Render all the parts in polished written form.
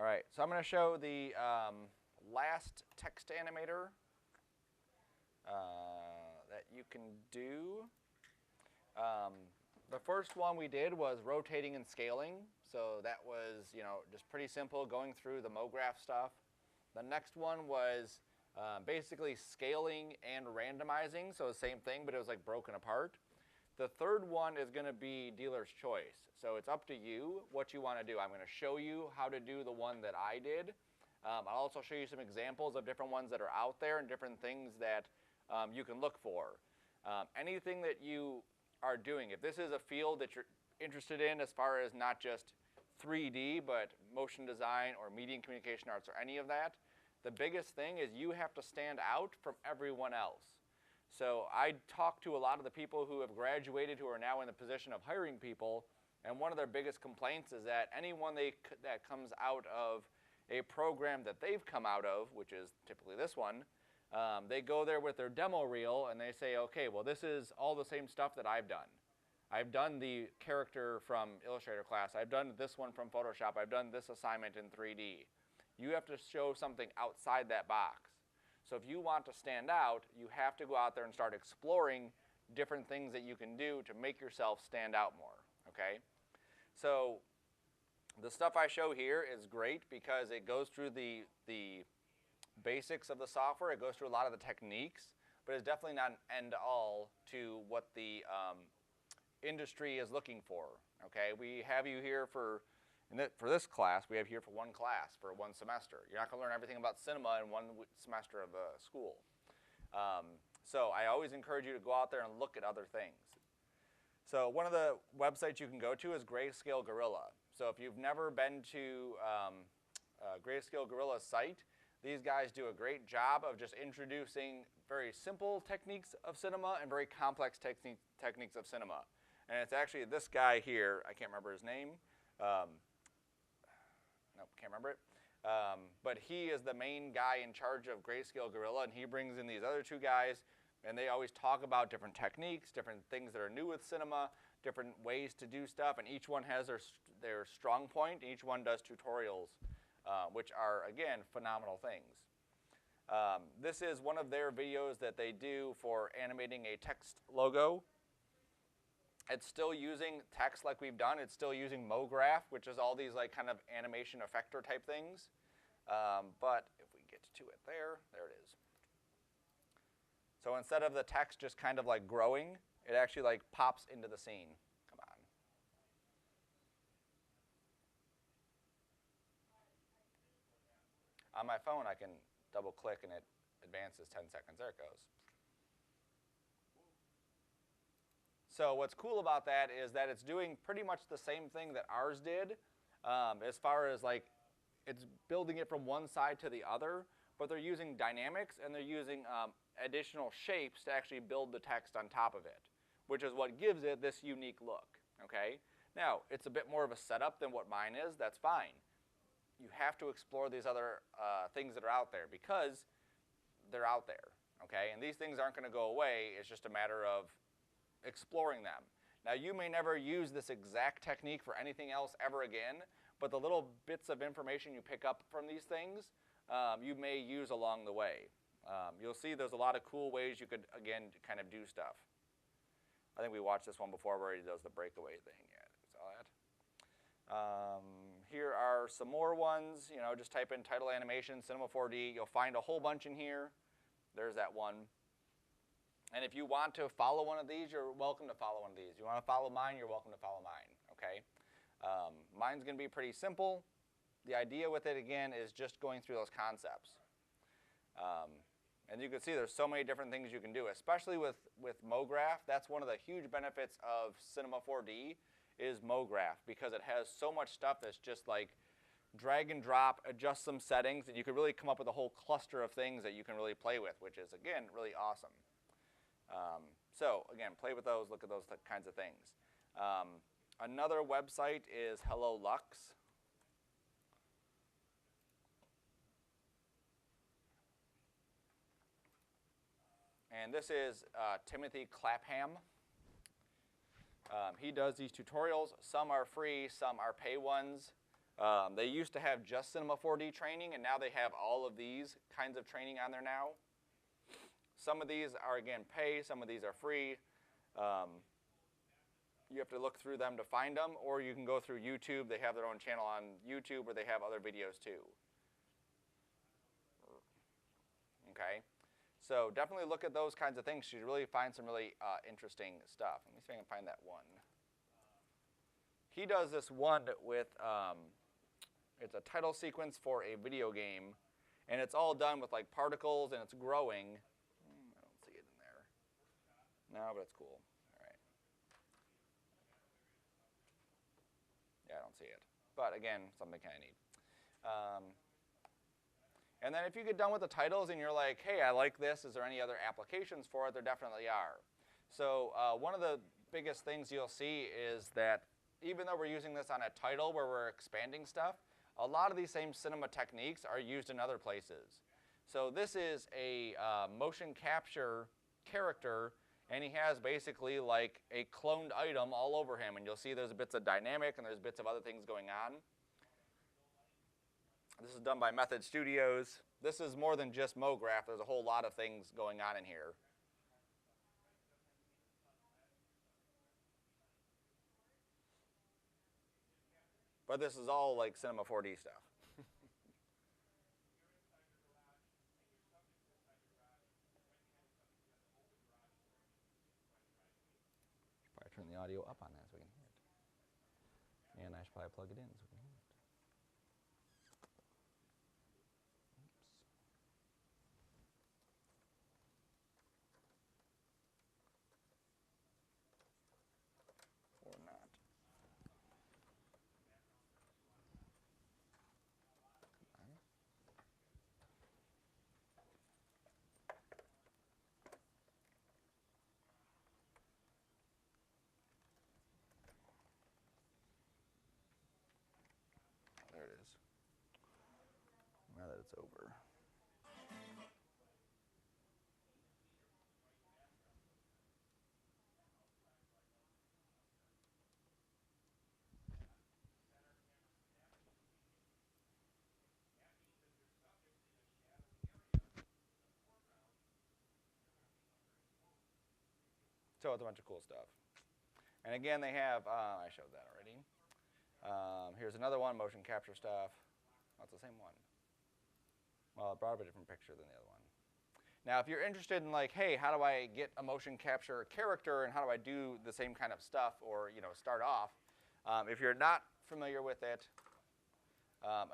All right, so I'm going to show the last text animator that you can do. The first one we did was rotating and scaling. So that was, just pretty simple, going through the MoGraph stuff. The next one was basically scaling and randomizing. So the same thing, but it was like broken apart. The third one is going to be dealer's choice. So it's up to you what you want to do. I'm going to show you how to do the one that I did. I'll also show you some examples of different ones that are out there and different things that you can look for. Anything that you are doing, if this is a field that you're interested in as far as not just 3D, but motion design or media and communication arts or any of that, the biggest thing is you have to stand out from everyone else. So I talk to a lot of the people who have graduated who are now in the position of hiring people, and one of their biggest complaints is that anyone that comes out of a program that they've come out of, which is typically this one, they go there with their demo reel and they say, okay, well this is all the same stuff that I've done. I've done the character from Illustrator class. I've done this one from Photoshop. I've done this assignment in 3D. You have to show something outside that box. So if you want to stand out, you have to go out there and start exploring different things that you can do to make yourself stand out more, okay? So the stuff I show here is great because it goes through the basics of the software. It goes through a lot of the techniques, but it's definitely not an end-all to what the industry is looking for, okay? We have you here for this class, we have here for one class, for one semester. You're not going to learn everything about cinema in one semester of school. So I always encourage you to go out there and look at other things. So one of the websites you can go to is Grayscale Guerrilla. So if you've never been to Grayscale Guerrilla's site, these guys do a great job of just introducing very simple techniques of cinema and very complex techniques of cinema. And it's actually this guy here, I can't remember his name. Nope, can't remember it. But he is the main guy in charge of Grayscale Guerrilla, and he brings in these other two guys, and they always talk about different techniques, different things that are new with cinema, different ways to do stuff, and each one has their strong point, and each one does tutorials, which are, again, phenomenal things. This is one of their videos that they do for animating a text logo. It's still using text like we've done. It's still using MoGraph, which is all these like kind of animation effector type things. But if we get to it there it is. So instead of the text just kind of like growing, it actually like pops into the scene. Come on. On my phone, I can double click and it advances 10 seconds. There it goes. So what's cool about that is that it's doing pretty much the same thing that ours did, as far as like it's building it from one side to the other, but they're using dynamics and they're using additional shapes to actually build the text on top of it, which is what gives it this unique look, okay? Now, it's a bit more of a setup than what mine is. That's fine. You have to explore these other things that are out there because they're out there, okay? And these things aren't going to go away. It's just a matter of exploring them. Now you may never use this exact technique for anything else ever again, but the little bits of information you pick up from these things, you may use along the way. You'll see there's a lot of cool ways you could, again, kind of do stuff. I think we watched this one before where he does the breakaway thing. Yeah, saw that. Here are some more ones. Just type in TitleAnimation, Cinema 4D. You'll find a whole bunch in here. There's that one. And if you want to follow one of these, you're welcome to follow one of these. You want to follow mine, you're welcome to follow mine, okay? Mine's going to be pretty simple. The idea with it, again, is just going through those concepts. And you can see there's so many different things you can do, especially with MoGraph. That's one of the huge benefits of Cinema 4D is MoGraph, because it has so much stuff that's just like drag and drop, adjust some settings, and you can really come up with a whole cluster of things that you can really play with, which is, again, really awesome. So again, play with those, look at those kinds of things. Another website is Hello Lux. And this is Timothy Clapham. He does these tutorials. Some are free, some are pay ones. They used to have just Cinema 4D training, and now they have all of these kinds of training on there now. Some of these are, again, pay. Some of these are free. You have to look through them to find them, or you can go through YouTube. They have their own channel on YouTube, where they have other videos too. Okay, so definitely look at those kinds of things. You really find some really interesting stuff. Let me see if I can find that one. He does this one with, it's a title sequence for a video game, and it's all done with like particles, and it's growing. I don't see it in there. No, but it's cool. All right. Yeah, I don't see it. But again, something kind of neat. And then if you get done with the titles and you're like, hey, I like this, is there any other applications for it? There definitely are. So one of the biggest things you'll see is that even though we're using this on a title where we're expanding stuff, a lot of these same cinema techniques are used in other places. So this is a motion capture character, and he has basically like a cloned item all over him, and you'll see there's bits of dynamic and there's bits of other things going on. This is done by Method Studios. This is more than just MoGraph. There's a whole lot of things going on in here. But this is all like Cinema 4D stuff. Probably turn the audio up on that so we can hear it. And I should probably plug it in so we can hear it. Or not. There it is. Now that it's over. So it's a bunch of cool stuff. And again, they have, I showed that already. Here's another one, motion capture stuff. Oh, it's the same one. Well, it brought up a different picture than the other one. Now, if you're interested in like, hey, how do I get a motion capture character and how do I do the same kind of stuff or, you know, start off, if you're not familiar with it,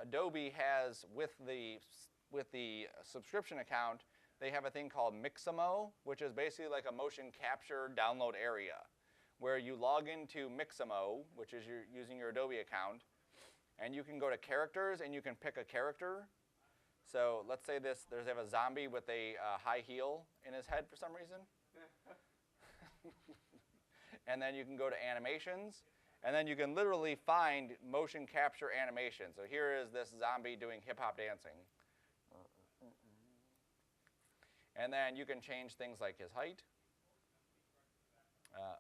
Adobe has, with the subscription account, they have a thing called Mixamo, which is basically like a motion capture download area, where you log into Mixamo, which is using your Adobe account, and you can go to characters and you can pick a character. So let's say they have a zombie with a high heel in his head for some reason. And then you can go to animations, and then you can literally find motion capture animation. So here is this zombie doing hip hop dancing. And then you can change things like his height,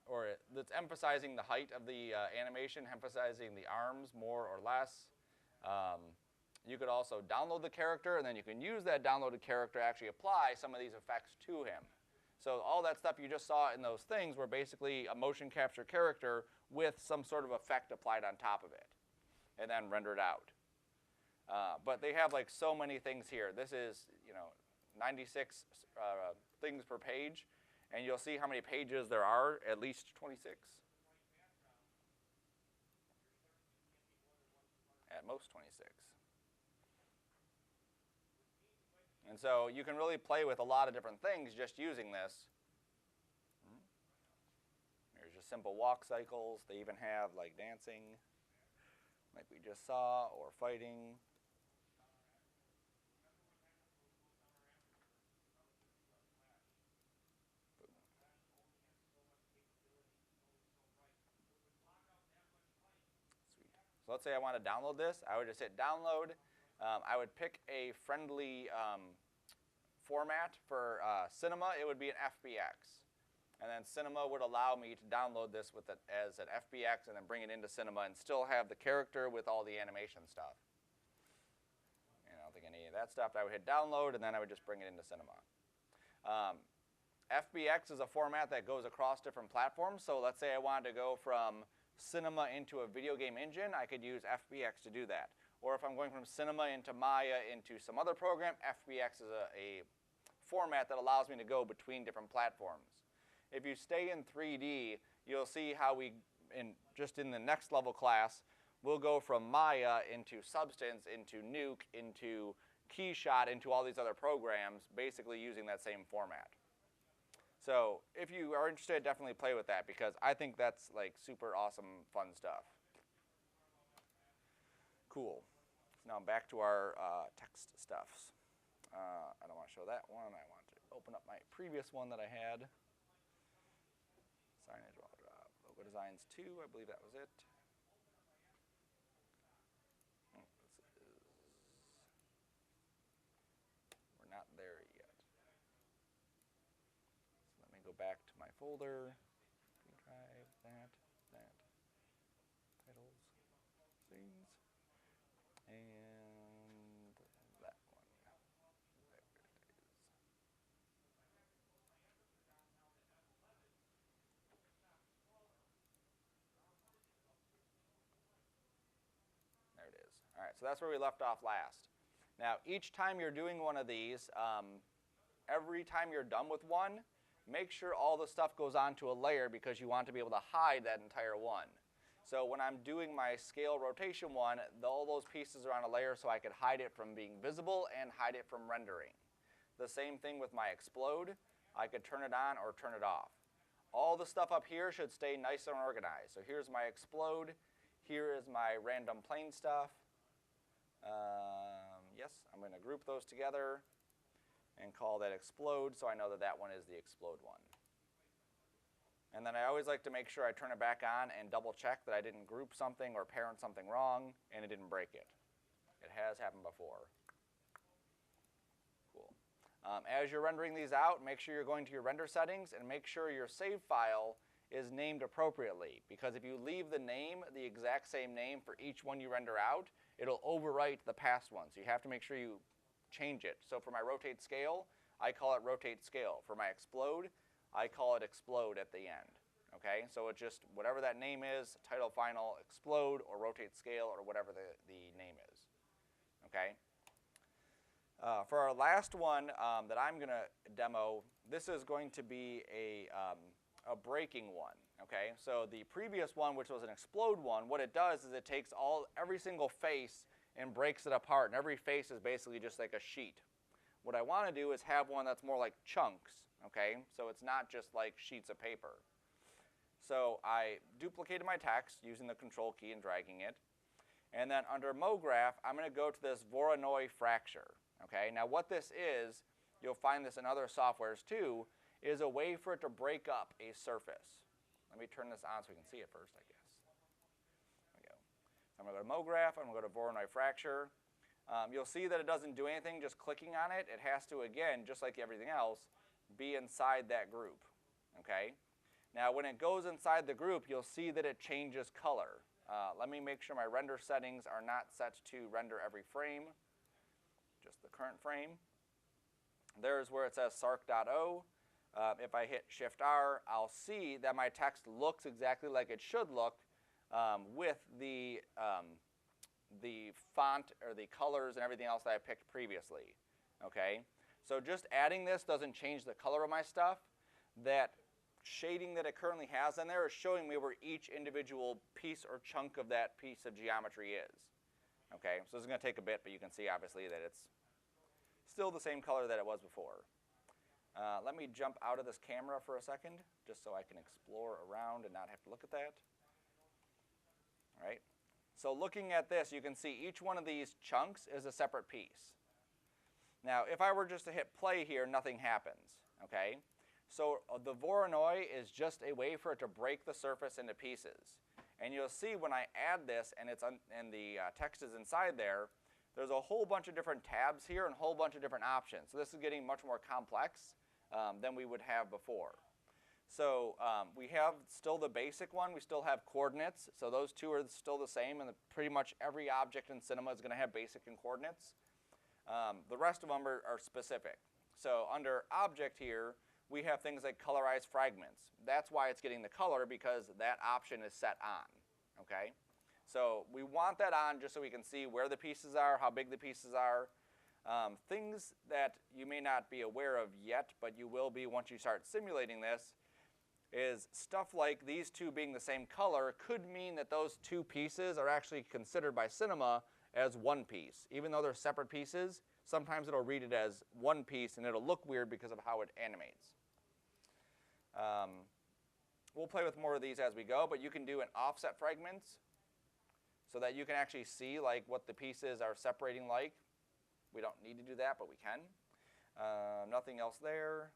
or it's emphasizing the height of the animation, emphasizing the arms more or less. You could also download the character, and then you can use that downloaded character to actually apply some of these effects to him. So all that stuff you just saw in those things were basically a motion capture character with some sort of effect applied on top of it, and then rendered out. But they have like so many things here. This is, 96 things per page, and you'll see how many pages there are, at least 26. At most 26. And so you can really play with a lot of different things just using this. There's just simple walk cycles. They even have like dancing, like we just saw, or fighting. So let's say I want to download this. I would just hit download. I would pick a friendly format for cinema. It would be an FBX. And then Cinema would allow me to download this with it as an FBX and then bring it into Cinema and still have the character with all the animation stuff. And I don't think any of that stuff. I would hit download, and then I would just bring it into Cinema. FBX is a format that goes across different platforms. So let's say I wanted to go from Cinema into a video game engine, I could use FBX to do that. Or if I'm going from Cinema into Maya into some other program, FBX is a format that allows me to go between different platforms. If you stay in 3D, you'll see how we, just in the next level class, we'll go from Maya into Substance, into Nuke, into Keyshot, into all these other programs, basically using that same format. So if you are interested, definitely play with that, because I think that's like super awesome, fun stuff. Cool. So now back to our text stuffs. I don't want to show that one. I want to open up my previous one that I had. Signage, logo designs 2, I believe that was it. We're not there yet. So let me go back to my folder. Drive, that, titles, scenes, and that one. There it is. There it is. All right, so that's where we left off last. Now, each time you're doing one of these, every time you're done with one, make sure all the stuff goes onto a layer, because you want to be able to hide that entire one. So when I'm doing my scale rotation one, all those pieces are on a layer so I could hide it from being visible and hide it from rendering. The same thing with my explode. I could turn it on or turn it off. All the stuff up here should stay nice and organized. So here's my explode. Here is my random plane stuff. Yes, I'm going to group those together and call that explode, so I know that that one is the explode one. And then I always like to make sure I turn it back on and double check that I didn't group something or parent something wrong and it didn't break it. It has happened before. Cool. As you're rendering these out, make sure you're going to your render settings and make sure your save file is named appropriately, because if you leave the name the exact same name for each one you render out, it'll overwrite the past one. So you have to make sure you change it. So for my rotate scale, I call it rotate scale. For my explode, I call it explode at the end. Okay, so it just, whatever that name is, title final explode or rotate scale or whatever the name is. Okay. For our last one that I'm going to demo, this is going to be a breaking one. Okay, so the previous one, which was an explode one, what it does is it takes every single face and breaks it apart, and every face is basically just like a sheet. What I want to do is have one that's more like chunks. Okay, so it's not just like sheets of paper. So I duplicated my text using the control key and dragging it. And then under MoGraph, I'm going to go to this Voronoi fracture. Okay, now what this is, you'll find this in other softwares too, is a way for it to break up a surface. Let me turn this on so we can see it first, I guess. There we go. I'm going to go to MoGraph, I'm going to go to Voronoi fracture. You'll see that it doesn't do anything just clicking on it. It has to, again, just like everything else, be inside that group. Okay? Now when it goes inside the group, you'll see that it changes color. Let me make sure my render settings are not set to render every frame, just the current frame. There's where it says sarc.o. If I hit Shift-R, I'll see that my text looks exactly like it should look with the font or the colors and everything else that I picked previously. Okay? So just adding this doesn't change the color of my stuff. That shading that it currently has in there is showing me where each individual piece or chunk of that piece of geometry is. Okay? So this is going to take a bit, but you can see obviously that it's still the same color that it was before. Let me jump out of this camera for a second, just so I can explore around and not have to look at that. All right. So looking at this, you can see each one of these chunks is a separate piece. Now, if I were just to hit play here, nothing happens. Okay. So the Voronoi is just a way for it to break the surface into pieces. And you'll see when I add this and the text is inside there, there's a whole bunch of different tabs here and a whole bunch of different options. So this is getting much more complex than we would have before. So we have still the basic one. We still have coordinates. So those two are still the same, and pretty much every object in Cinema is going to have basic and coordinates. The rest of them are specific. So under object here, we have things like colorized fragments. That's why it's getting the color, because that option is set on, okay? So we want that on just so we can see where the pieces are, how big the pieces are. Things that you may not be aware of yet, but you will be once you start simulating this, is stuff like these two being the same color could mean that those two pieces are actually considered by Cinema as one piece. Even though they're separate pieces, sometimes it'll read it as one piece and it'll look weird because of how it animates. We'll play with more of these as we go, but you can do an offset fragments so that you can actually see like what the pieces are separating like. We don't need to do that, but we can. Nothing else there.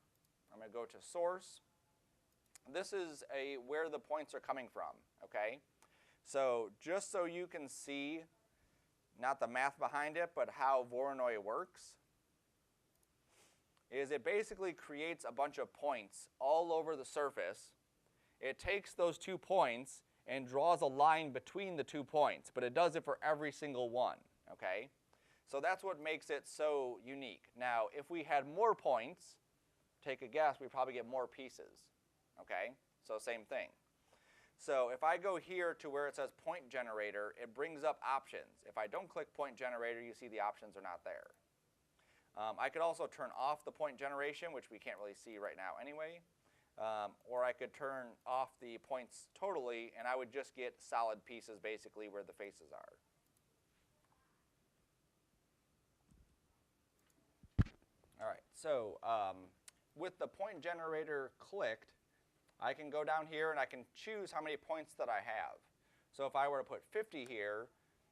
I'm going to go to source. This is where the points are coming from, okay? So just so you can see, not the math behind it, but how Voronoi works, is it basically creates a bunch of points all over the surface. It takes those 2 points and draws a line between the 2 points, but it does it for every single one, okay? So that's what makes it so unique. Now, if we had more points, take a guess, we'd probably get more pieces, okay? So same thing. So if I go here to where it says point generator, it brings up options. If I don't click point generator, you see the options are not there. I could also turn off the point generation, which we can't really see right now anyway. Or I could turn off the points totally, and I would just get solid pieces basically where the faces are. All right, so with the point generator clicked, I can go down here and I can choose how many points that I have. So if I were to put 50 here,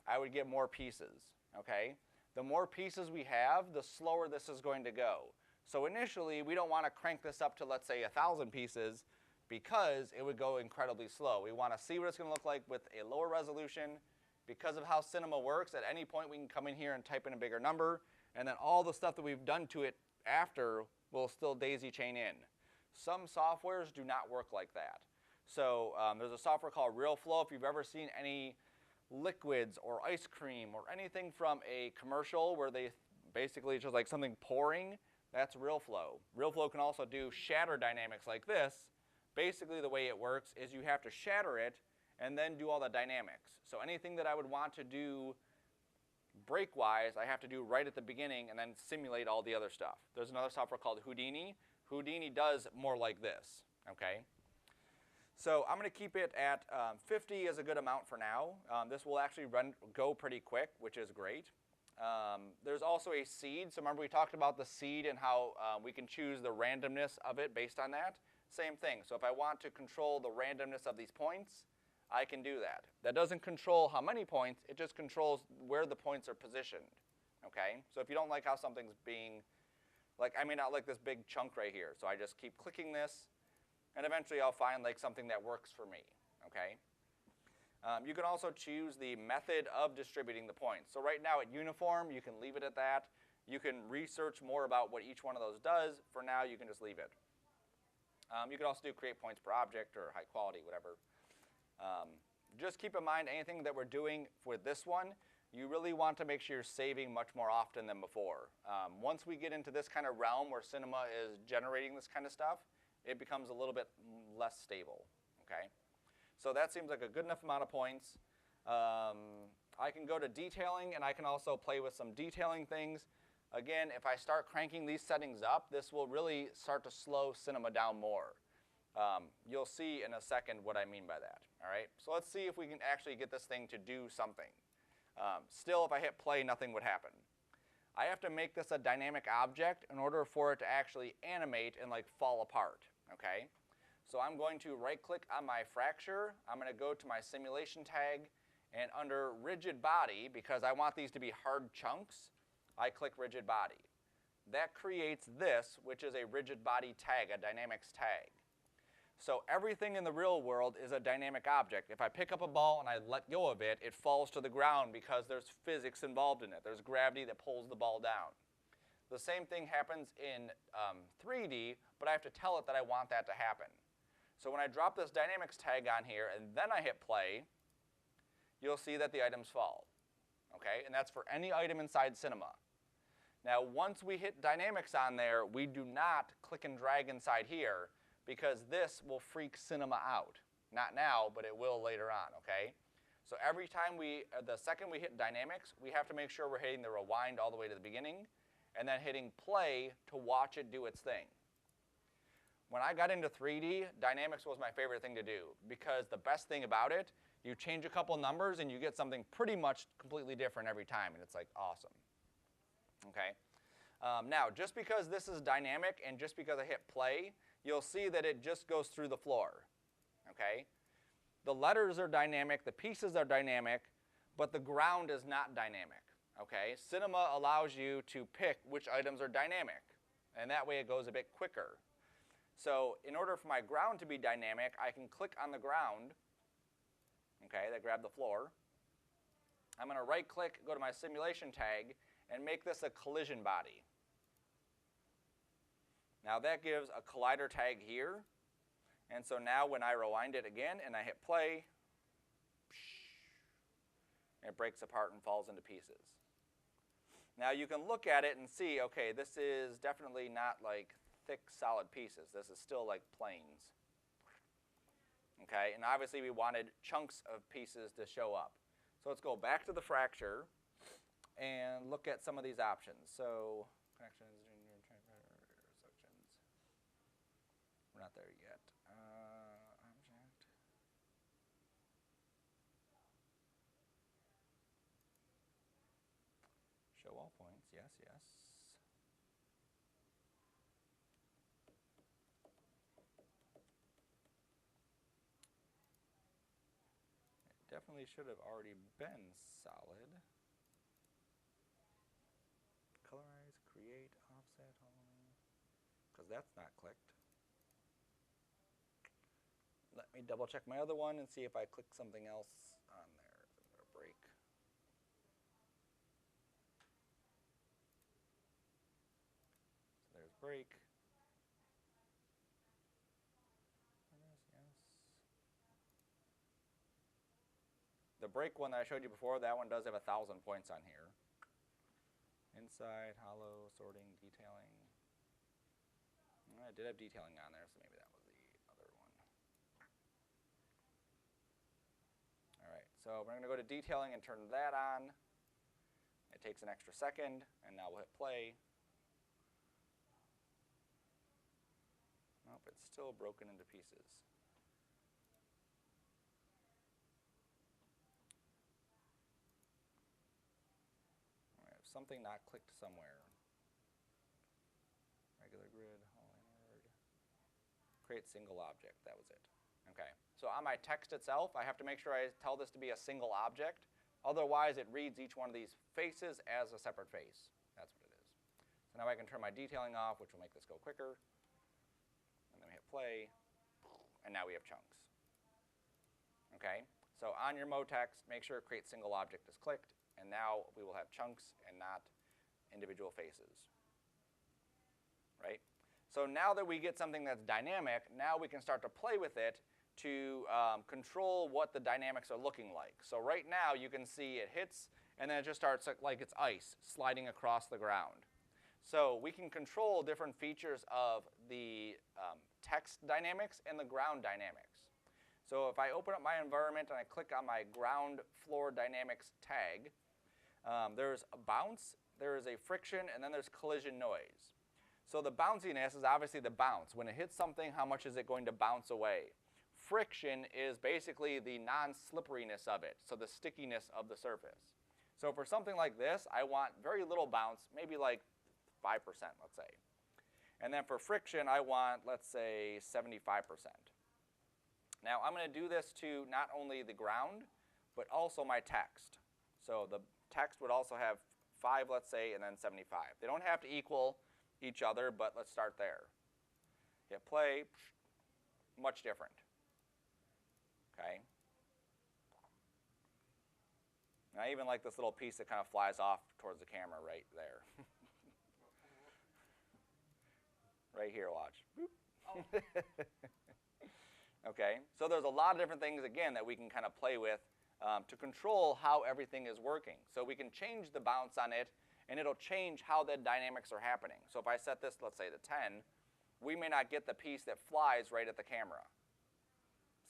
I would get more pieces, okay? The more pieces we have, the slower this is going to go. So initially, we don't want to crank this up to, let's say, 1,000 pieces because it would go incredibly slow. We want to see what it's going to look like with a lower resolution. Because of how Cinema works, at any point we can come in here and type in a bigger number, and then all the stuff that we've done to it after will still daisy chain in. Some softwares do not work like that. So there's a software called RealFlow. If you've ever seen any liquids or ice cream or anything from a commercial where they basically it's just like something pouring, that's RealFlow. RealFlow can also do shatter dynamics like this. Basically the way it works is you have to shatter it and then do all the dynamics. So anything that I would want to do break-wise, I have to do right at the beginning and then simulate all the other stuff. There's another software called Houdini. Houdini does more like this, okay? So I'm going to keep it at 50 is a good amount for now. This will actually go pretty quick, which is great. There's also a seed. So remember we talked about the seed and how we can choose the randomness of it based on that. Same thing. So if I want to control the randomness of these points, I can do that. That doesn't control how many points. It just controls where the points are positioned, okay? So if you don't like how something's being, like I may not like this big chunk right here. So I just keep clicking this. And eventually I'll find like something that works for me, okay? You can also choose the method of distributing the points. So right now at uniform, you can leave it at that. You can research more about what each one of those does. For now, you can just leave it. You can also do create points per object or high quality, whatever. Just keep in mind anything that we're doing with this one, you really want to make sure you're saving much more often than before. Once we get into this kind of realm where Cinema is generating this kind of stuff, it becomes a little bit less stable, okay? So that seems like a good enough amount of points. I can go to detailing, and I can also play with some detailing things. Again, if I start cranking these settings up, this will really start to slow Cinema down more. You'll see in a second what I mean by that, all right? So let's see if we can actually get this thing to do something. Still, if I hit play, nothing would happen. I have to make this a dynamic object in order for it to actually animate and like fall apart, okay? So I'm going to right-click on my fracture. I'm going to go to my simulation tag, and under rigid body, because I want these to be hard chunks, I click rigid body. That creates this, which is a rigid body tag, a dynamics tag. So everything in the real world is a dynamic object. If I pick up a ball and I let go of it, it falls to the ground because there's physics involved in it. There's gravity that pulls the ball down. The same thing happens in 3D, but I have to tell it that I want that to happen. So when I drop this dynamics tag on here and then I hit play, you'll see that the items fall. Okay, and that's for any item inside Cinema. Now, once we hit dynamics on there, we do not click and drag inside here because this will freak Cinema out. Not now, but it will later on, okay? So every time the second we hit dynamics, we have to make sure we're hitting the rewind all the way to the beginning and then hitting play to watch it do its thing. When I got into 3D, dynamics was my favorite thing to do because the best thing about it, you change a couple numbers and you get something pretty much completely different every time, and it's like awesome. Okay. Now, just because this is dynamic and just because I hit play, you'll see that it just goes through the floor. Okay. The letters are dynamic, the pieces are dynamic, but the ground is not dynamic. Okay. Cinema allows you to pick which items are dynamic, and that way it goes a bit quicker. So in order for my ground to be dynamic, I can click on the ground. Okay, that grabbed the floor. I'm going to right-click, go to my simulation tag, and make this a collision body. Now that gives a collider tag here. And so now when I rewind it again and I hit play, it breaks apart and falls into pieces. Now you can look at it and see, okay, this is definitely not like thick, solid pieces. This is still like planes. Okay, and obviously we wanted chunks of pieces to show up. So let's go back to the fracture and look at some of these options. So connections, sections. We're not there yet. Object. Show all points. Yes, yes. Definitely should have already been solid. Colorize, create, offset, because that's not clicked. Let me double check my other one and see if I click something else on there. Is it going to break? So there's break. The break one that I showed you before, that one does have 1,000 points on here. Inside, hollow, sorting, detailing. I did have detailing on there, so maybe that was the other one. All right, so we're going to go to detailing and turn that on. It takes an extra second, and now we'll hit play. Nope, it's still broken into pieces. Something not clicked somewhere. Regular grid, all inward. Create single object, that was it. Okay, so on my text itself, I have to make sure I tell this to be a single object. Otherwise, it reads each one of these faces as a separate face. That's what it is. So now I can turn my detailing off, which will make this go quicker. And then we hit play, and now we have chunks. Okay, so on your MoText, make sure create single object is clicked. And now we will have chunks and not individual faces, right? So now that we get something that's dynamic, now we can start to play with it to control what the dynamics are looking like. So right now you can see it hits, and then it just starts like it's ice sliding across the ground. So we can control different features of the text dynamics and the ground dynamics. So if I open up my environment and I click on my ground floor dynamics tag, there's a bounce, there is a friction, and then there's collision noise. So the bounciness is obviously the bounce. When it hits something, how much is it going to bounce away? Friction is basically the non-slipperiness of it, so the stickiness of the surface. So for something like this, I want very little bounce, maybe like 5%, let's say. And then for friction, I want, let's say, 75%. Now I'm going to do this to not only the ground, but also my text. So the text would also have 5, let's say, and then 75. They don't have to equal each other, but let's start there. Hit play, much different. Okay. And I even like this little piece that kind of flies off towards the camera right there. Right here, watch. Oh. Okay, so there's a lot of different things, again, that we can kind of play with to control how everything is working. So we can change the bounce on it, and it'll change how the dynamics are happening. So if I set this, let's say, to 10, we may not get the piece that flies right at the camera.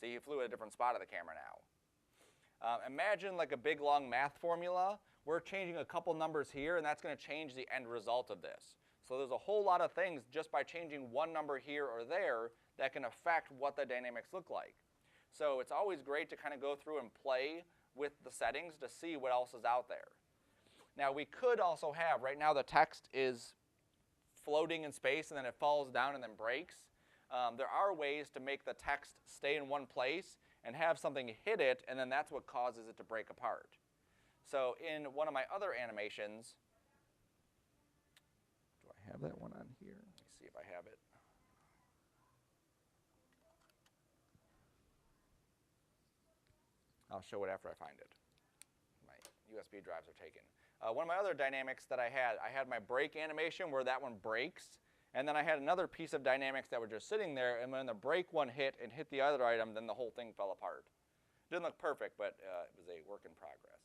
See, he flew at a different spot of the camera now. Imagine like a big, long math formula. We're changing a couple numbers here, and that's going to change the end result of this. So there's a whole lot of things just by changing one number here or there that can affect what the dynamics look like. So it's always great to kind of go through and play with the settings to see what else is out there. Now we could also have, right now the text is floating in space and then it falls down and then breaks. There are ways to make the text stay in one place and have something hit it, and then that's what causes it to break apart. So in one of my other animations, do I have that one on here? Let me see if I have it. I'll show it after I find it. My USB drives are taken. One of my other dynamics that I had my break animation where that one breaks, and then I had another piece of dynamics that were just sitting there, and when the break one hit and hit the other item, then the whole thing fell apart. Didn't look perfect, but it was a work in progress.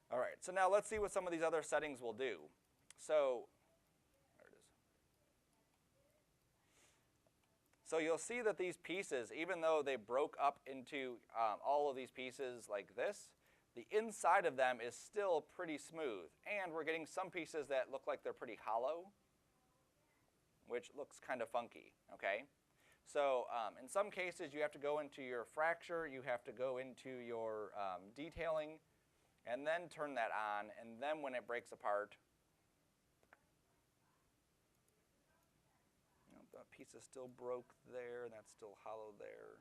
All right, so now let's see what some of these other settings will do. So, there it is. So you'll see that these pieces, even though they broke up into all of these pieces like this, the inside of them is still pretty smooth. And we're getting some pieces that look like they're pretty hollow, which looks kind of funky, okay? So in some cases, you have to go into your fracture, you have to go into your detailing, and then turn that on, and then when it breaks apart, the piece is still broke there, and that's still hollow there.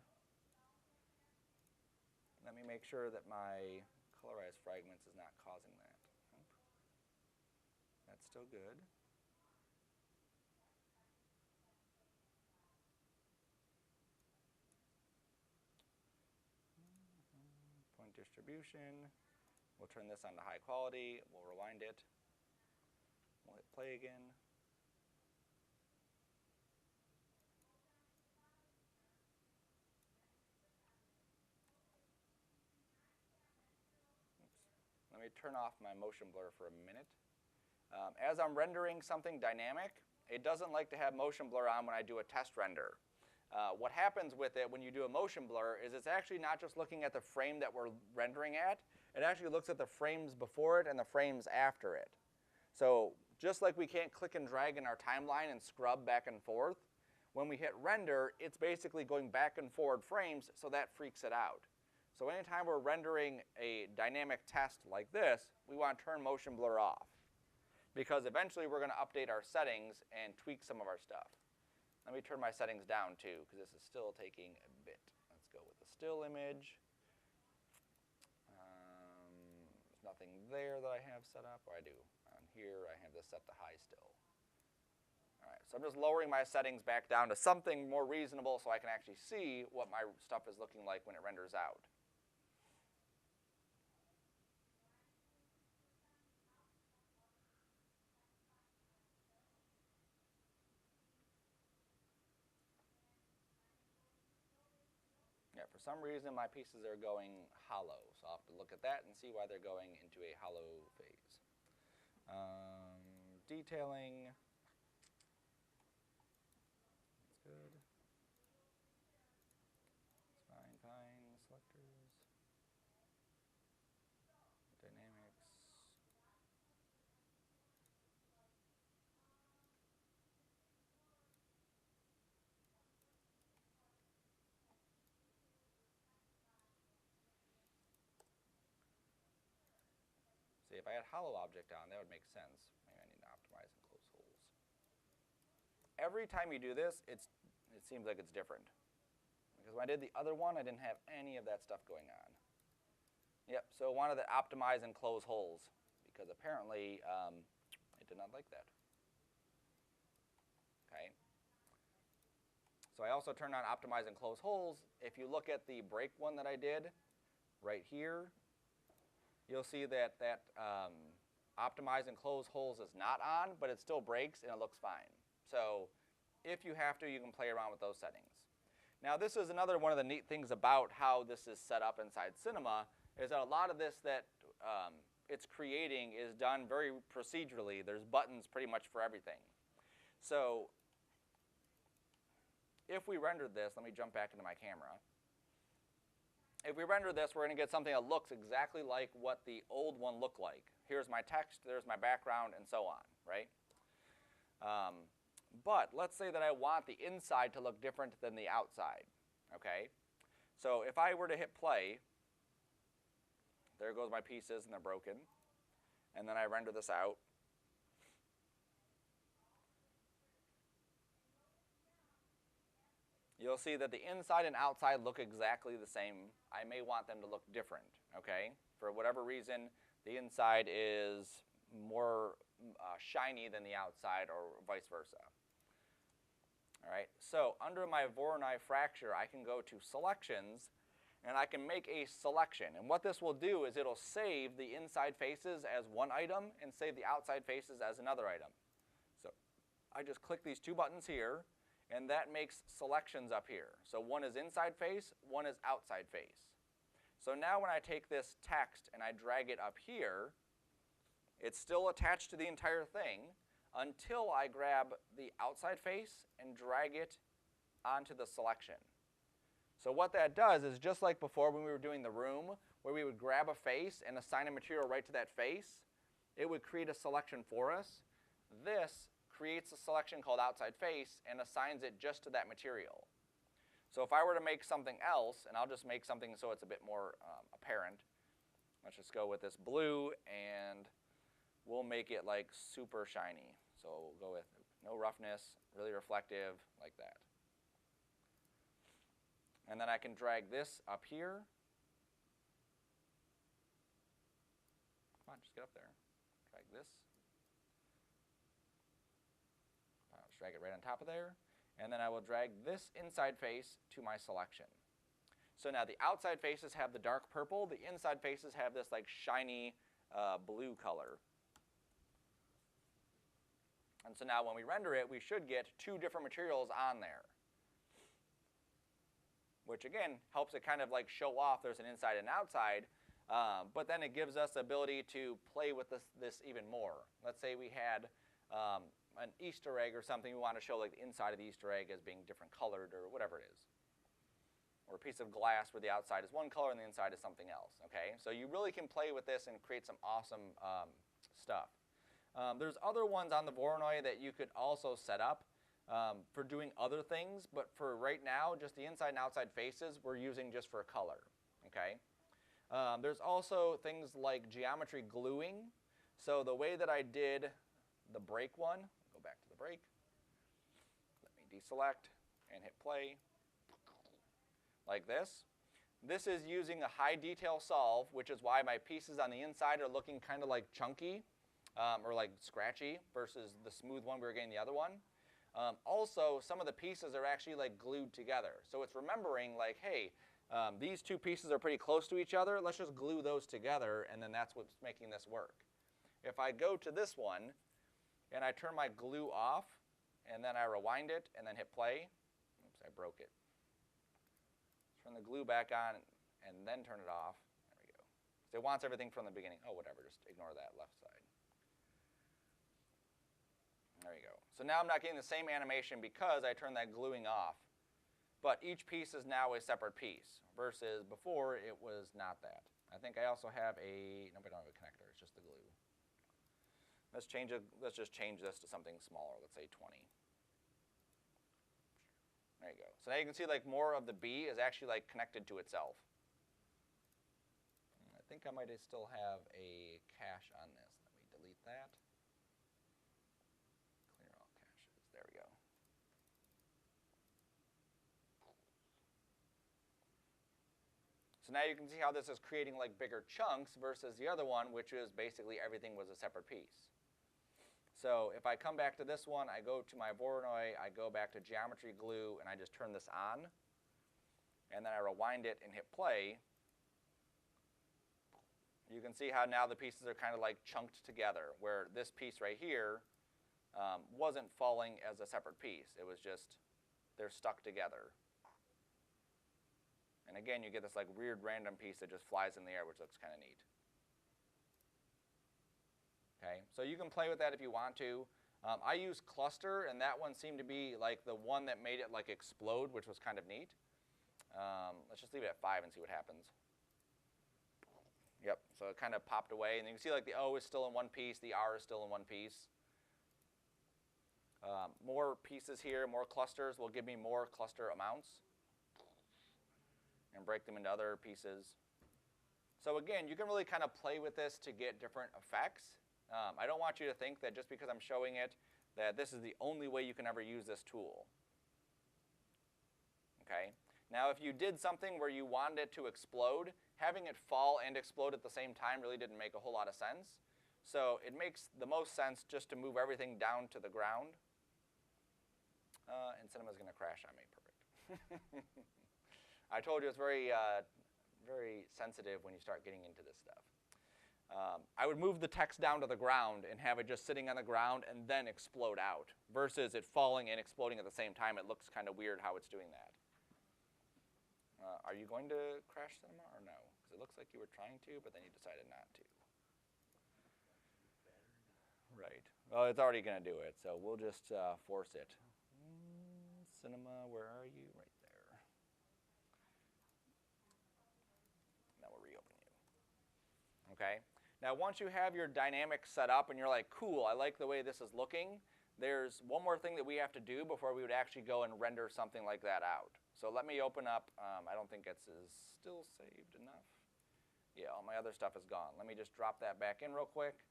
Let me make sure that my colorized fragments is not causing that. That's still good. Point distribution. We'll turn this on to high quality. We'll rewind it. We'll hit play again. Oops. Let me turn off my motion blur for a minute. As I'm rendering something dynamic, it doesn't like to have motion blur on when I do a test render. What happens with it when you do a motion blur is it's actually not just looking at the frame that we're rendering at, it actually looks at the frames before it and the frames after it. So just like we can't click and drag in our timeline and scrub back and forth, when we hit render, it's basically going back and forward frames, so that freaks it out. So anytime we're rendering a dynamic test like this, we want to turn motion blur off, because eventually we're going to update our settings and tweak some of our stuff. Let me turn my settings down too, because this is still taking a bit. Let's go with the still image. There's nothing there that I have set up, or I do. On here, I have this set to high still. All right, so I'm just lowering my settings back down to something more reasonable so I can actually see what my stuff is looking like when it renders out. Yeah, for some reason my pieces are going hollow, so I'll have to look at that and see why they're going into a hollow phase. Detailing. That's good. It's fine, fine. Selectors. Dynamics. See, if I had hollow object on, that would make sense. Maybe I need to optimize and close holes. Every time you do this, it seems like it's different. Because when I did the other one, I didn't have any of that stuff going on. Yep, so I wanted to optimize and close holes, because apparently it did not like that. Okay. So I also turned on optimize and close holes. If you look at the break one that I did right here, you'll see that optimize and close holes is not on, but it still breaks and it looks fine. So if you have to, you can play around with those settings. Now this is another one of the neat things about how this is set up inside Cinema, is that a lot of this that it's creating is done very procedurally. There's buttons pretty much for everything. So if we rendered this, let me jump back into my camera. If we render this, we're going to get something that looks exactly like what the old one looked like. Here's my text, there's my background, and so on, right? But let's say that I want the inside to look different than the outside, okay? So if I were to hit play, there goes my pieces and they're broken. And then I render this out. You'll see that the inside and outside look exactly the same. I may want them to look different, okay? For whatever reason, the inside is more shiny than the outside, or vice versa. All right, so under my Voronoi fracture, I can go to Selections, and I can make a selection. And what this will do is it'll save the inside faces as one item and save the outside faces as another item. So I just click these two buttons here, and that makes selections up here. So one is inside face, one is outside face. So now when I take this text and I drag it up here, it's still attached to the entire thing until I grab the outside face and drag it onto the selection. So what that does is, just like before when we were doing the room, where we would grab a face and assign a material right to that face, it would create a selection for us. This creates a selection called outside face and assigns it just to that material. So if I were to make something else, and I'll just make something so it's a bit more apparent. Let's just go with this blue, and we'll make it like super shiny. So we'll go with no roughness, really reflective, like that. And then I can drag this up here. Come on, just get up there. Drag this. I'll just drag it right on top of there. And then I will drag this inside face to my selection. So now the outside faces have the dark purple. The inside faces have this like shiny blue color. And so now when we render it, we should get two different materials on there, which again helps it kind of like show off there's an inside and outside, but then it gives us the ability to play with this even more. Let's say we had an Easter egg or something, we want to show like the inside of the Easter egg as being different colored or whatever it is. Or a piece of glass where the outside is one color and the inside is something else, okay? So you really can play with this and create some awesome stuff. There's other ones on the Voronoi that you could also set up for doing other things, but for right now, just the inside and outside faces we're using just for color, okay? There's also things like geometry gluing. So the way that I did the break one, go back to the break, let me deselect and hit play, like this. This is using a high detail solve, which is why my pieces on the inside are looking kind of like chunky or like scratchy versus the smooth one we were getting the other one. Also, some of the pieces are actually like glued together. So it's remembering like, hey, these two pieces are pretty close to each other. Let's just glue those together, and then that's what's making this work. If I go to this one, and I turn my glue off, and then I rewind it, and then hit play. Oops, I broke it. Turn the glue back on, and then turn it off. There we go. So it wants everything from the beginning. Oh, whatever, just ignore that left side. There you go. So now I'm not getting the same animation because I turned that gluing off. But each piece is now a separate piece, versus before it was not that. I think I also have a, no, we don't have a connector, it's just the glue. Let's just change this to something smaller, let's say 20. There you go. So now you can see like more of the B is actually like connected to itself. And I think I might still have a cache on this. Let me delete that. Clear all caches. There we go. So now you can see how this is creating like bigger chunks versus the other one, which is basically everything was a separate piece. So if I come back to this one, I go to my Voronoi, I go back to geometry glue, and I just turn this on. And then I rewind it and hit play. You can see how now the pieces are kind of like chunked together, where this piece right here wasn't falling as a separate piece. It was just, they're stuck together. And again, you get this like weird random piece that just flies in the air, which looks kind of neat. Okay, so you can play with that if you want to. I use cluster, and that one seemed to be like the one that made it like explode, which was kind of neat. Let's just leave it at 5 and see what happens. Yep, so it kind of popped away, and you can see like the O is still in one piece, the R is still in one piece. More pieces here, more clusters will give me more cluster amounts and break them into other pieces. So again, you can really kind of play with this to get different effects. I don't want you to think that just because I'm showing it that this is the only way you can ever use this tool. Okay? Now if you did something where you wanted it to explode, having it fall and explode at the same time really didn't make a whole lot of sense. So it makes the most sense just to move everything down to the ground. And Cinema's going to crash on me. Perfect. I told you it's very, very sensitive when you start getting into this stuff. I would move the text down to the ground and have it just sitting on the ground and then explode out, versus it falling and exploding at the same time. It looks kind of weird how it's doing that. Are you going to crash Cinema or no? Because it looks like you were trying to, but then you decided not to. Right. Well, it's already going to do it, so we'll just force it. Cinema, where are you? Right there. Now we'll reopen you. Okay. Now once you have your dynamics set up and you're like, cool, I like the way this is looking, there's one more thing that we have to do before we would actually go and render something like that out. So let me open up, I don't think it's still saved enough. Yeah, all my other stuff is gone. Let me just drop that back in real quick.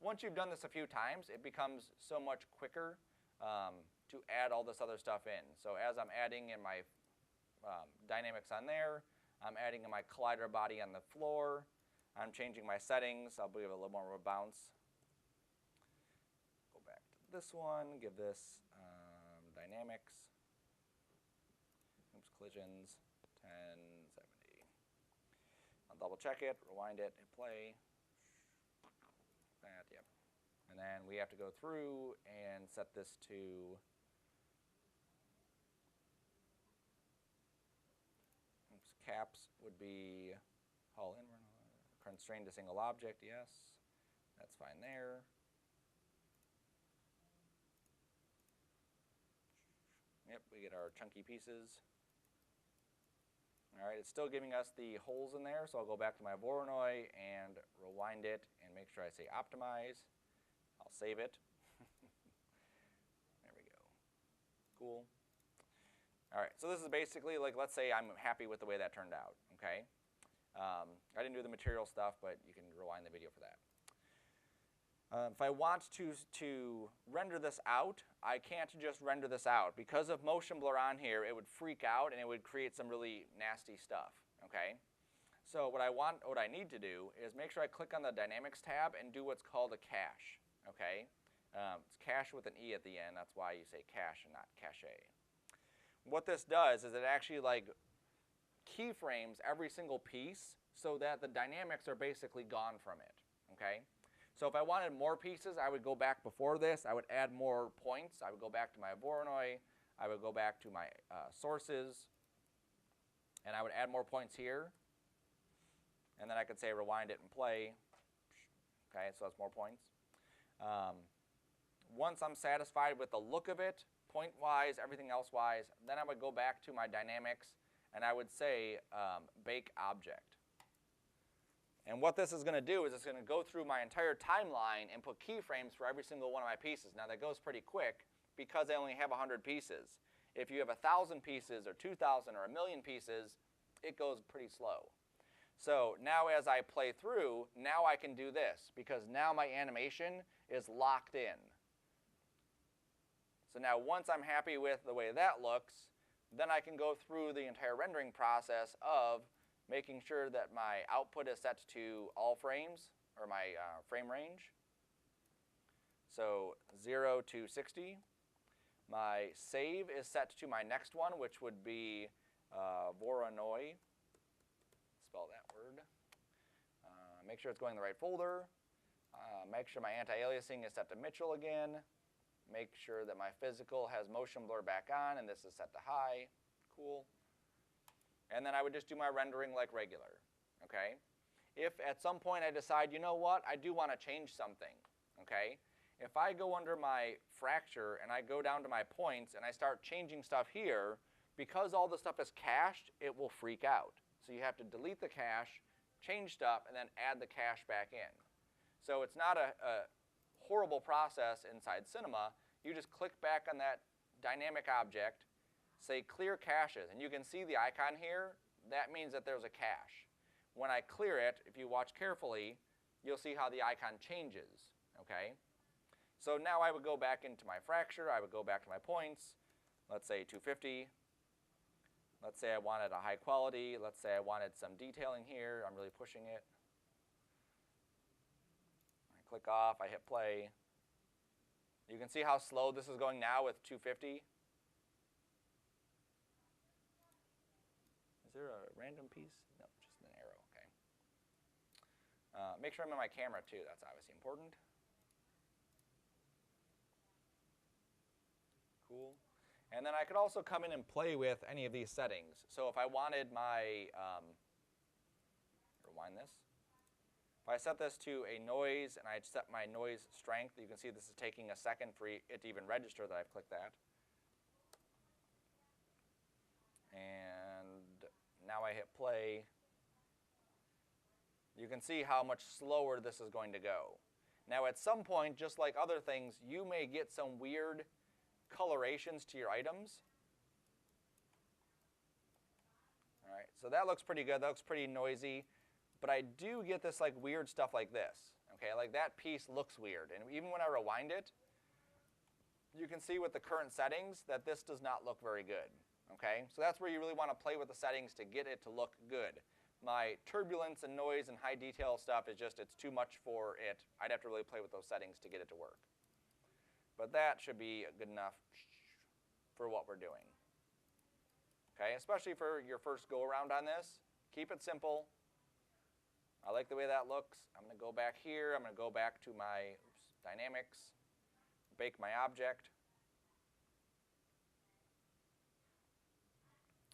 Once you've done this a few times, it becomes so much quicker to add all this other stuff in. So as I'm adding in my dynamics on there, I'm adding in my collider body on the floor, I'm changing my settings, I'll give it a little more of a bounce. Go back to this one, give this dynamics. Oops, collisions, 1070. I'll double check it, rewind it, hit play. That, yep. And then we have to go through and set this to caps would be haul in, constrained to single object, yes. That's fine there. Yep, we get our chunky pieces. All right, it's still giving us the holes in there, so I'll go back to my Voronoi and rewind it and make sure I say optimize. I'll save it. There we go. Cool. All right, so this is basically like, let's say I'm happy with the way that turned out, okay? I didn't do the material stuff, but you can rewind the video for that. If I want to render this out, I can't just render this out. Because of motion blur on here, it would freak out and it would create some really nasty stuff, okay? So what I need to do is make sure I click on the Dynamics tab and do what's called a cache, okay? It's cache with an E at the end. That's why you say cache and not cache. What this does is it actually like keyframes every single piece so that the dynamics are basically gone from it, okay? So if I wanted more pieces, I would go back before this. I would add more points. I would go back to my Voronoi. I would go back to my sources. And I would add more points here. And then I could say rewind it and play. Okay, so that's more points. Once I'm satisfied with the look of it, point-wise, everything else-wise, then I would go back to my dynamics and I would say bake object. And what this is going to do is it's going to go through my entire timeline and put keyframes for every single one of my pieces. Now that goes pretty quick because I only have 100 pieces. If you have 1,000 pieces or 2,000 or 1,000,000 pieces, it goes pretty slow. So now as I play through, now I can do this because now my animation is locked in. So now once I'm happy with the way that looks, then I can go through the entire rendering process of making sure that my output is set to all frames, or my frame range. So 0 to 60. My save is set to my next one, which would be Voronoi. Spell that word. Make sure it's going in the right folder. Make sure my anti-aliasing is set to Mitchell again. Make sure that my physical has motion blur back on, and this is set to high. Cool. And then I would just do my rendering like regular, okay? If at some point I decide, you know what, I do want to change something, okay? If I go under my fracture and I go down to my points and I start changing stuff here, because all the stuff is cached, it will freak out. So you have to delete the cache, change stuff, and then add the cache back in. So it's not a horrible process inside Cinema. You just click back on that dynamic object, say clear caches, and you can see the icon here. That means that there's a cache. When I clear it, if you watch carefully, you'll see how the icon changes, okay? So now I would go back into my fracture. I would go back to my points. Let's say 250. Let's say I wanted a high quality. Let's say I wanted some detailing here. I'm really pushing it. I click off. I hit play. You can see how slow this is going now with 250. Is there a random piece? No, just an arrow, okay. Make sure I'm in my camera too. That's obviously important. Cool. And then I could also come in and play with any of these settings. So if I wanted my, rewind this. If I set this to a noise and I set my noise strength, you can see this is taking a second for it to even register that I've clicked that. And now I hit play. You can see how much slower this is going to go. Now at some point, just like other things, you may get some weird colorations to your items. All right, so that looks pretty good. That looks pretty noisy. But I do get this like weird stuff like this. Okay, like that piece looks weird. And even when I rewind it, you can see with the current settings that this does not look very good. Okay, so that's where you really want to play with the settings to get it to look good. My turbulence and noise and high detail stuff is just, it's too much for it. I'd have to really play with those settings to get it to work. But that should be good enough for what we're doing. Okay, especially for your first go around on this. Keep it simple. I like the way that looks. I'm going to go back here. I'm going to go back to my dynamics, bake my object.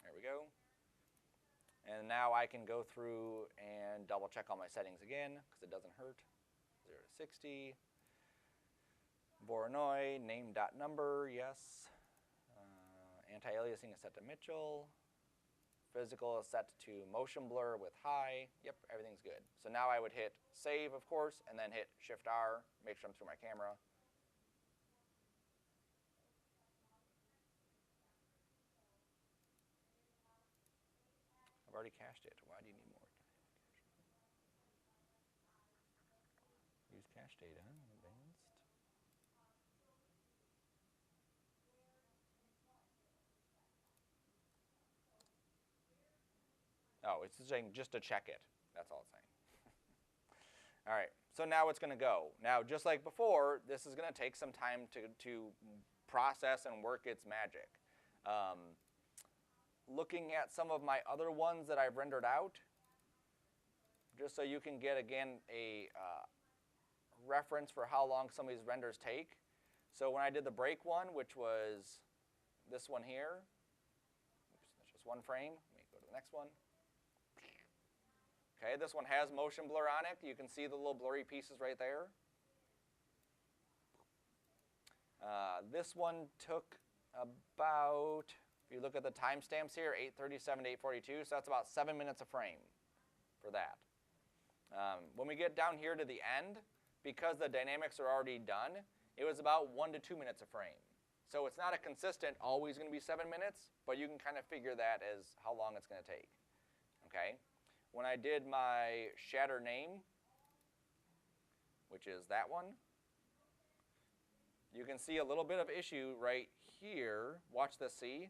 There we go. And now I can go through and double check all my settings again because it doesn't hurt. 0 to 60. Voronoi, name.number, yes. Anti-aliasing is set to Mitchell. Physical is set to motion blur with high. Yep, everything's good. So now I would hit save, of course, and then hit Shift-R, make sure I'm through my camera. I've already cached it. Why do you need more? Use cache data, advanced. Oh, it's saying just to check it. That's all it's saying. All right, so now it's going to go. Now, just like before, this is going to take some time to process and work its magic. Looking at some of my other ones that I've rendered out, just so you can get, again, a reference for how long some of these renders take. So when I did the break one, which was this one here, oops, that's just one frame. Let me go to the next one. Okay, this one has motion blur on it. You can see the little blurry pieces right there. This one took about, if you look at the timestamps here, 8:37 to 8:42, so that's about 7 minutes a frame for that. When we get down here to the end, because the dynamics are already done, it was about 1 to 2 minutes a frame. So it's not a consistent, always going to be 7 minutes, but you can kind of figure that as how long it's going to take. Okay? When I did my shatter name, which is that one, you can see a little bit of issue right here. Watch this, see?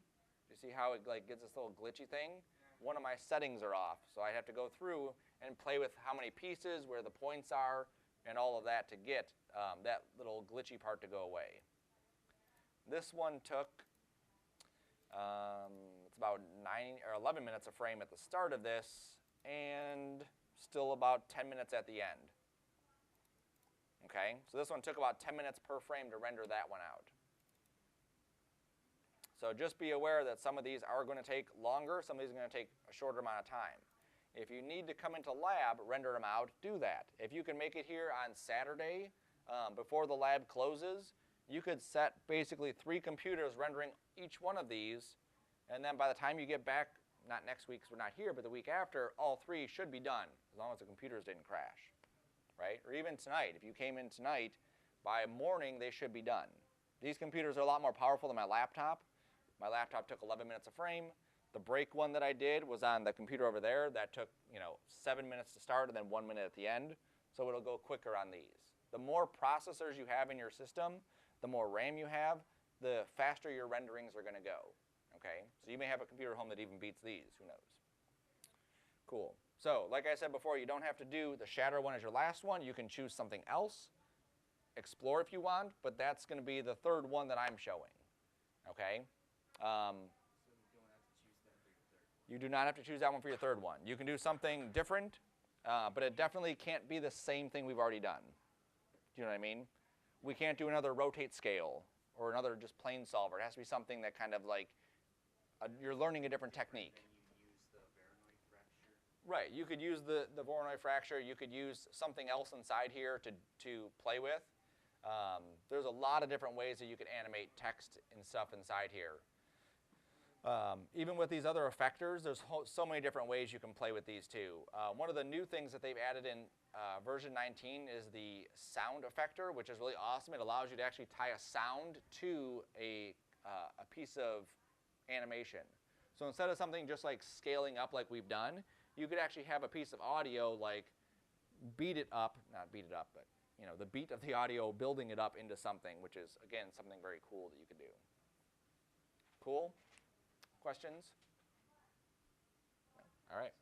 You see how it like gets this little glitchy thing? One of my settings are off, so I have to go through and play with how many pieces, where the points are, and all of that to get that little glitchy part to go away. This one took, it's about 9 or 11 minutes a frame at the start of this, and still about 10 minutes at the end. Okay, so this one took about 10 minutes per frame to render that one out. So just be aware that some of these are going to take longer, some of these are going to take a shorter amount of time. If you need to come into lab, render them out, do that. If you can make it here on Saturday before the lab closes, you could set basically 3 computers rendering each one of these, and then by the time you get back, not next week because we're not here, but the week after, all 3 should be done, as long as the computers didn't crash, right? Or even tonight, if you came in tonight, by morning they should be done. These computers are a lot more powerful than my laptop. My laptop took 11 minutes a frame. The break one that I did was on the computer over there. That took 7 minutes to start and then 1 minute at the end. So it'll go quicker on these. The more processors you have in your system, the more RAM you have, the faster your renderings are going to go. Okay? So you may have a computer at home that even beats these. Who knows? Cool. So like I said before, you don't have to do the shatter one as your last one. You can choose something else. Explore if you want, but that's going to be the 3rd one that I'm showing. Okay? You do not have to choose that one for your 3rd one. You can do something different, but it definitely can't be the same thing we've already done. Do you know what I mean? We can't do another rotate scale or another just plane solver. It has to be something that kind of like, you're learning a different technique. Right, you could use the Voronoi fracture. You could use something else inside here to play with. There's a lot of different ways that you could animate text and stuff inside here. Even with these other effectors, there's so many different ways you can play with these too. One of the new things that they've added in version 19 is the sound effector, which is really awesome. It allows you to actually tie a sound to a piece of animation. So instead of something just like scaling up like we've done, you could actually have a piece of audio like beat it up, not beat it up, but the beat of the audio building it up into something, which is, again, something very cool that you could do. Cool? Questions? All right.